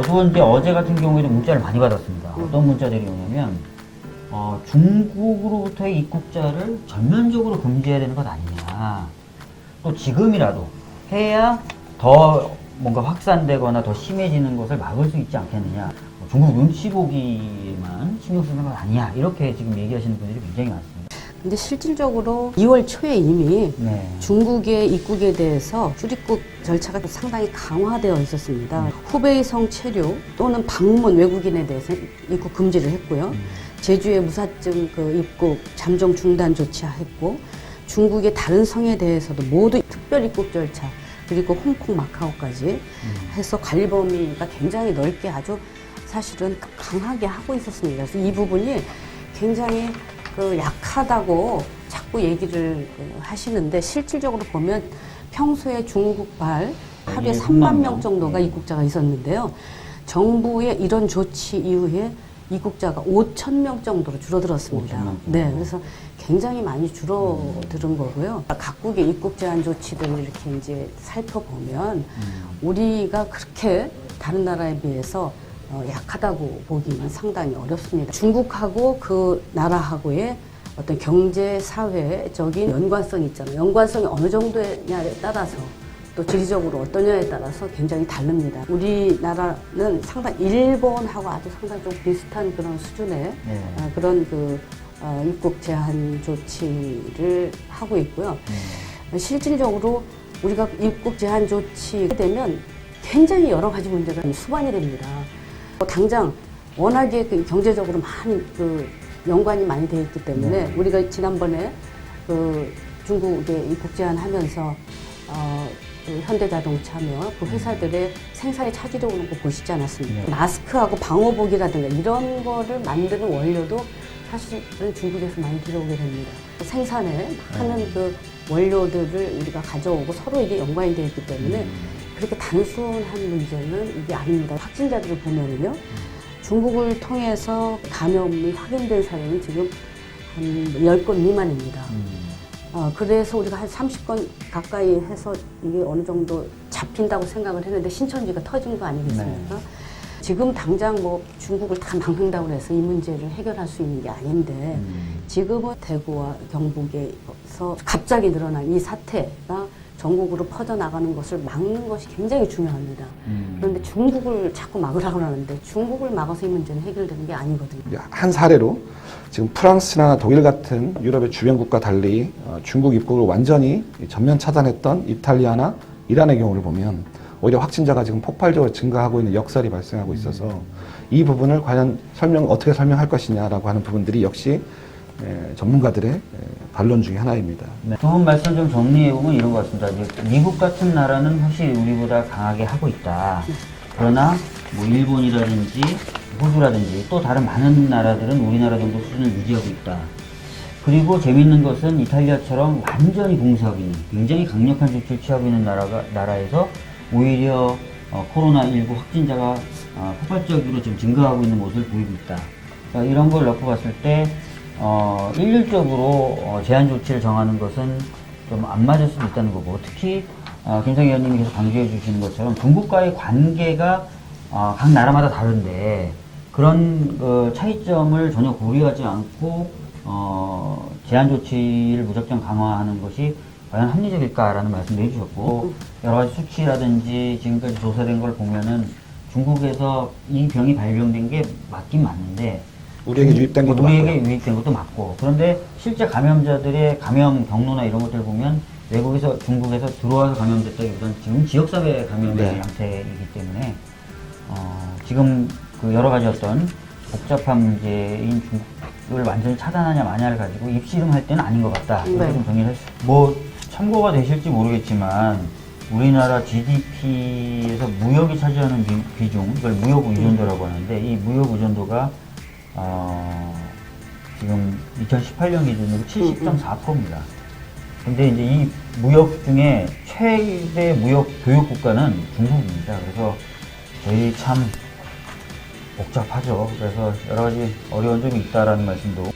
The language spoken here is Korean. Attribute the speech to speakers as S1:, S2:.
S1: 저도 이제 어제 같은 경우에도 문자를 많이 받았습니다. 어떤 문자들이 오냐면, 중국으로부터의 입국자를 전면적으로 금지해야 되는 것 아니냐. 또 지금이라도 해야 더 뭔가 확산되거나 더 심해지는 것을 막을 수 있지 않겠느냐. 중국 눈치 보기만 신경 쓰는 건 아니야. 이렇게 지금 얘기하시는 분들이 굉장히 많습니다.
S2: 근데 실질적으로 2월 초에 이미
S1: 네.
S2: 중국의 입국에 대해서 출입국 절차가 상당히 강화되어 있었습니다. 후베이성 체류 또는 방문 외국인에 대해서 입국 금지를 했고요. 제주의 무사증 입국 잠정 중단 조치했고, 중국의 다른 성에 대해서도 모두 특별 입국 절차, 그리고 홍콩, 마카오까지 해서 관리 범위가 굉장히 넓게 아주 사실은 강하게 하고 있었습니다. 그래서 이 부분이 굉장히 약하다고 자꾸 얘기를 하시는데, 실질적으로 보면 평소에 중국발 하루에 3만 명 정도가 입국자가 있었는데요. 정부의 이런 조치 이후에 입국자가 5천 명 정도로 줄어들었습니다.
S1: 5천 명 정도.
S2: 네, 그래서 굉장히 많이 줄어드는 거고요. 각국의 입국 제한 조치들을 이렇게 이제 살펴보면 우리가 그렇게 다른 나라에 비해서 약하다고 보기는 상당히 어렵습니다. 중국하고 그 나라하고의 어떤 경제, 사회적인 연관성이 있잖아요. 연관성이 어느 정도냐에 따라서 또 지리적으로 어떠냐에 따라서 굉장히 다릅니다. 우리나라는 상당히 일본하고 아주 상당히 좀 비슷한 그런 수준의 그런 입국 제한 조치를 하고 있고요. 실질적으로 우리가 입국 제한 조치가 되면 굉장히 여러 가지 문제가 수반이 됩니다. 당장 워낙에 경제적으로 많이 연관이 많이 되어 있기 때문에 우리가 지난번에 중국에 입국 제한하면서 현대자동차며 그 회사들의 생산이 차질이 오는 거 보시지 않았습니까? 마스크하고 방호복이라든가 이런 거를 만드는 원료도 사실은 중국에서 많이 들어오게 됩니다. 생산에 하는 그 원료들을 우리가 가져오고 서로 이게 연관이 되어 있기 때문에 그렇게 단순한 문제는 이게 아닙니다. 확진자들을 보면은요, 중국을 통해서 감염이 확인된 사례는 지금 한 10건 미만입니다. 그래서 우리가 한 30건 가까이 해서 이게 어느 정도 잡힌다고 생각을 했는데 신천지가 터진 거 아니겠습니까? 지금 당장 중국을 다 막는다고 해서 이 문제를 해결할 수 있는 게 아닌데, 지금은 대구와 경북에서 갑자기 늘어난 이 사태가 전국으로 퍼져나가는 것을 막는 것이 굉장히 중요합니다. 그런데 중국을 자꾸 막으라고 하는데 중국을 막아서 이 문제는 해결되는 게 아니거든요.
S3: 한 사례로 지금 프랑스나 독일 같은 유럽의 주변국과 달리 중국 입국을 완전히 전면 차단했던 이탈리아나 이란의 경우를 보면 오히려 확진자가 지금 폭발적으로 증가하고 있는 역설이 발생하고 있어서 이 부분을 과연 어떻게 설명할 것이냐라고 하는 부분들이 역시 전문가들의 반론 중에 하나입니다.
S1: 네. 두 분 말씀 좀 정리해보면 이런 것 같습니다. 이제 미국 같은 나라는 확실히 우리보다 강하게 하고 있다. 그러나 일본이라든지 호주라든지 또 다른 많은 나라들은 우리나라 정도 수준을 유지하고 있다. 그리고 재밌는 것은 이탈리아처럼 완전히 봉쇄하고 있는, 굉장히 강력한 조치를 취하고 있는 나라에서 오히려 코로나19 확진자가 폭발적으로 좀 증가하고 있는 모습을 보이고 있다. 그러니까 이런 걸 놓고 봤을 때 일률적으로 제한 조치를 정하는 것은 좀 안 맞을 수도 있다는 거고, 특히 김성희 의원님이 계속 강조해 주시는 것처럼 중국과의 관계가 각 나라마다 다른데 그런 차이점을 전혀 고려하지 않고 제한 조치를 무작정 강화하는 것이 과연 합리적일까라는 말씀도 해주셨고, 여러 가지 수치라든지 지금까지 조사된 걸 보면은 중국에서 이 병이 발병된 게 맞긴 맞는데
S3: 우리에게 유입된 것도 맞고,
S1: 우리에게 유입된 것도 맞고, 그런데 실제 감염자들의 감염 경로나 이런 것들 보면 외국에서 중국에서 들어와서 감염됐다기보다는 지금 지역사회 감염의 양태이기 때문에 지금 여러 가지 어떤 복잡한 문제인 중국을 완전히 차단하냐 마냐를 가지고 입씨름할 때는 아닌 것 같다. 이렇게 좀 정리를 했습니다. 참고가 되실지 모르겠지만 우리나라 GDP에서 무역이 차지하는 비중, 이걸 무역 의존도라고 하는데, 이 무역 의존도가 지금 2018년 기준으로 70.4%입니다. 근데 이제 이 무역 중에 최대 무역 교육 국가는 중국입니다. 그래서 저희 참 복잡하죠. 그래서 여러 가지 어려운 점이 있다라는 말씀도